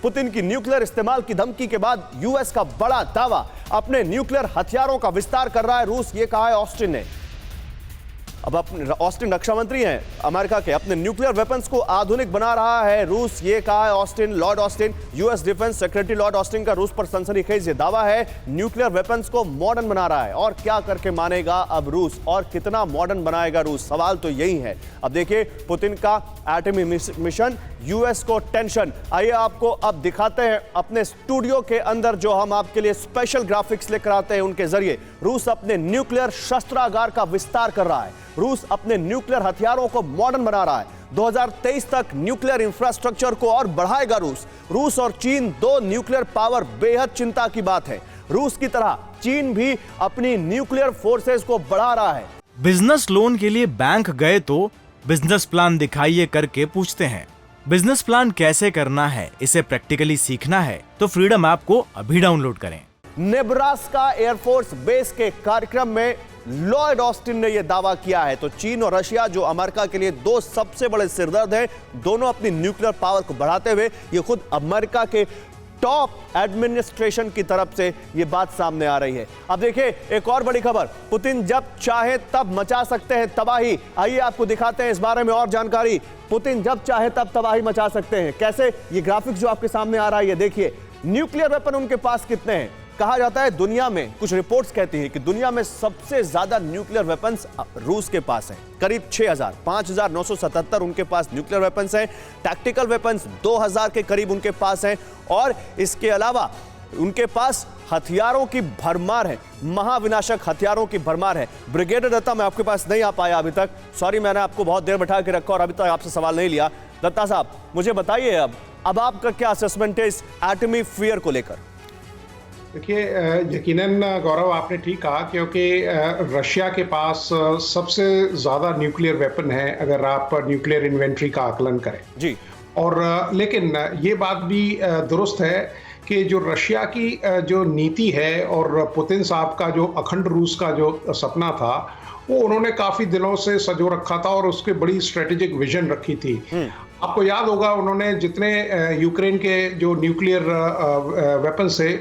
Putin की nuclear इस्तेमाल की धमकी के बाद यूएस का बड़ा दावा, अपने न्यूक्लियर हथियारों का विस्तार कर रहा है रूस, ये कहा है ऑस्टिन ने। अब अपने ऑस्टिन रक्षा मंत्री हैं अमेरिका के, अपने न्यूक्लियर वेपन्स को आधुनिक बना रहा है रूस, ये कहा है Austin, Lord Austin. US defence secretary Lord Austin का रूस पर सनसनीखेज दावा है, न्यूक्लियर वेपन्स को मॉडर्न बना रहा है। और क्या करके मानेगा अब रूस, और कितना मॉडर्न बनाएगा रूस, सवाल तो यही है। अब देखिए पुतिन का एटमी मिशन, यूएस को टेंशन। आइए आपको अब दिखाते हैं अपने स्टूडियो के अंदर जो हम आपके लिए स्पेशल ग्राफिक्स लेकर आते हैं, उनके जरिए रूस अपने न्यूक्लियर शस्त्रागार का विस्तार कर रहा है, रूस अपने न्यूक्लियर हथियारों को मॉडर्न बना रहा है। 2023 तक न्यूक्लियर इंफ्रास्ट्रक्चर को और बढ़ाएगा रूस। रूस और चीन दो न्यूक्लियर पावर, बेहद चिंता की बात है। रूस की तरह चीन भी अपनी न्यूक्लियर फोर्सेस को बढ़ा रहा है। बिजनेस लोन के लिए बैंक गए तो बिजनेस प्लान दिखाइए करके पूछते हैं। बिजनेस प्लान कैसे करना है, इसे प्रैक्टिकली सीखना है तो फ्रीडम ऐप को अभी डाउनलोड करें। नेब्रास्का एयरफोर्स बेस के कार्यक्रम में लॉर्ड ऑस्टिन ने यह दावा किया है। तो चीन और रशिया जो अमेरिका के लिए दो सबसे बड़े सिरदर्द हैं, दोनों अपनी न्यूक्लियर पावर को बढ़ाते हुए ये खुद अमेरिका के टॉप एडमिनिस्ट्रेशन की तरफ से ये बात सामने आ रही है। अब देखिए एक और बड़ी खबर, पुतिन जब चाहे तब मचा सकते हैं तबाही। आइए आपको दिखाते हैं इस बारे में और जानकारी। पुतिन जब चाहे तब तबाही मचा सकते हैं, कैसे? ये ग्राफिक्स जो आपके सामने आ रहा है, ये देखिए न्यूक्लियर वेपन उनके पास कितने हैं। कहा जाता है दुनिया में, कुछ रिपोर्ट्स कहती हैं कि दुनिया में सबसे ज्यादा न्यूक्लियर वेपन्स रूस के पास हैं, करीब 6000, 5977 उनके पास न्यूक्लियर वेपन्स हैं। टैक्टिकल वेपन्स 2000 के करीब उनके पास हैं, और इसके अलावा उनके पास हथियारों की भरमार है, महाविनाशक हथियारों की भरमार है। ब्रिगेडियर दत्ता, मैं आपके पास नहीं आ पाया अभी तक, सॉरी, मैंने आपको बहुत देर बैठा के रखा और अभी तक आपसे सवाल नहीं लिया। दत्ता साहब मुझे बताइए अब आपका क्या असेसमेंट है इस एटमी फियर को लेकर? देखिए, यकीनन गौरव आपने ठीक कहा, क्योंकि रशिया के पास सबसे ज़्यादा न्यूक्लियर वेपन है अगर आप न्यूक्लियर इन्वेंट्री का आकलन करें जी। और लेकिन ये बात भी दुरुस्त है कि जो रशिया की जो नीति है और पुतिन साहब का जो अखंड रूस का जो सपना था, वो उन्होंने काफ़ी दिनों से सजो रखा था और उसकी बड़ी स्ट्रेटेजिक विजन रखी थी। आपको याद होगा उन्होंने जितने यूक्रेन के जो न्यूक्लियर वेपन्स थे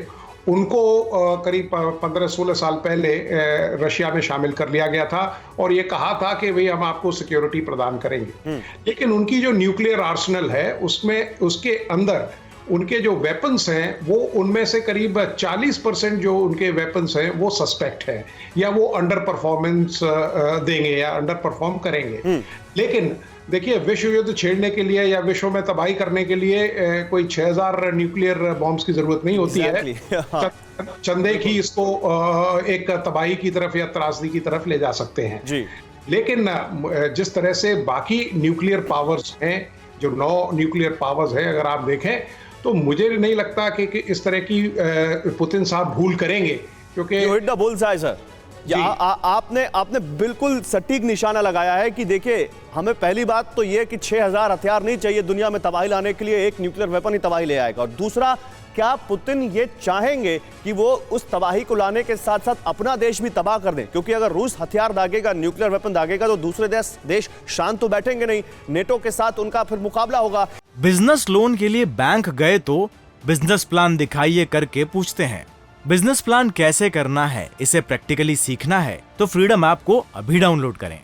उनको करीब 15-16 साल पहले रशिया में शामिल कर लिया गया था और ये कहा था कि भाई हम आपको सिक्योरिटी प्रदान करेंगे। लेकिन उनकी जो न्यूक्लियर आर्सेनल है उसमें, उसके अंदर उनके जो वेपन्स हैं वो उनमें से करीब 40% जो उनके वेपन्स हैं वो सस्पेक्ट है, या वो अंडर परफॉर्मेंस देंगे या अंडर परफॉर्म करेंगे। लेकिन देखिए, विश्व युद्ध छेड़ने के लिए या विश्व में तबाही करने के लिए कोई 6000 न्यूक्लियर बॉम्ब्स की जरूरत नहीं होती है। चंदे ही इसको एक तबाही की तरफ या त्रासदी की तरफ ले जा सकते हैं जी। लेकिन जिस तरह से बाकी न्यूक्लियर पावर्स हैं, जो 9 न्यूक्लियर पावर्स हैं, अगर आप देखें तो मुझे नहीं लगता कि इस तरह की पुतिन साहब भूल करेंगे, क्योंकि आपने बिल्कुल सटीक निशाना लगाया है कि देखिए, हमें पहली बात तो यह कि 6000 हथियार नहीं चाहिए दुनिया में तबाही लाने के लिए, एक न्यूक्लियर वेपन ही तबाही ले आएगा। और दूसरा, क्या पुतिन ये चाहेंगे कि वो उस तबाही को लाने के साथ साथ अपना देश भी तबाह कर दें? क्योंकि अगर रूस हथियार दागेगा, न्यूक्लियर वेपन दागेगा, तो दूसरे देश शांत तो बैठेंगे नहीं, नेटो के साथ उनका फिर मुकाबला होगा। बिजनेस लोन के लिए बैंक गए तो बिजनेस प्लान दिखाइए करके पूछते हैं। बिजनेस प्लान कैसे करना है, इसे प्रैक्टिकली सीखना है तो फ्रीडम ऐप को अभी डाउनलोड करें।